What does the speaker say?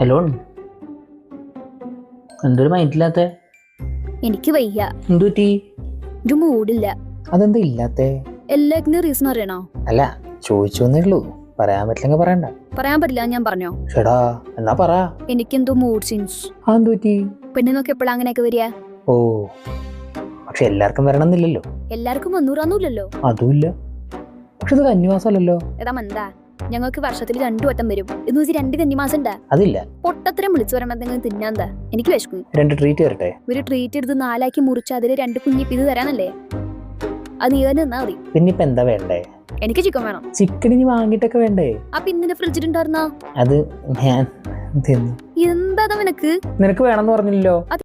Hello, എന്തൊരു മൈൻഡില്ലാത്ത? എനിക്ക് വയ്യ. എന്തു പറ്റി? ഒരു മൂഡില്ല. അതെന്താ ഇല്ലാത്തെ? എല്ലാത്തിനും റീസൺ അറിയണോ? അല്ല, ചോദിച്ചോന്നേ ഉള്ളൂ. പറയാൻ പറ്റില്ലെങ്കിൽ പറയണ്ട. പറയാൻ പറ്റില്ല ഞാൻ പറഞ്ഞോ? ഷെടാ, എന്നാ പറ. എനിക്കെന്തോ മൂഡ് സ്വിങ്സ്. അതെന്തു പറ്റി? പെണ്ണുങ്ങൾക്ക് എപ്പോഴാ അങ്ങനെയൊക്കെ വരിക? ഓ, പക്ഷെ എല്ലാവർക്കും വരണമെന്നില്ലല്ലോ. എല്ലാവർക്കും വന്നൂറാന്നൂല്ലല്ലോ. അതുമില്ല. പക്ഷെ ഇത് കന്നിമാസമല്ലല്ലോ. ഏതാ മന്ദാ, ഞങ്ങൾക്ക് വർഷത്തിൽ 2 വട്ടം വരും. എന്ന് വെച്ച് 2 കന്നിമാസം ഉണ്ടാ? അതില്ല. പൊട്ടത്തരം വിളിച്ചു വരണം എന്തെങ്കിലും തിന്നാന്താ? എനിക്ക് വിശക്കും. 2 ട്രീറ്റ് തരട്ടെ? ഒരു ട്രീറ്റ് എടുത്ത് 4 ആക്കി മുറിച്ച് അതിൽ 2 കുഞ്ഞിപ്പിത് തരാനല്ലേ? അത് നീ തന്നെ നിന്നാ മതി. പിന്നെ ഇപ്പൊ എന്താ വേണ്ടേ? എനിക്ക് ചിക്കൻ വേണം. ചിക്കൻ ഇനി വാങ്ങിട്ടൊക്കെ വേണ്ടേ? അപ്പൊ ഇന്നെ ഫ്രിഡ്ജിലുണ്ടായിരുന്നോ? അത് ഞാൻ തിന്നു. എന്താ നിനക്ക്? നിനക്ക് വേണമെന്ന് പറഞ്ഞില്ലല്ലോ.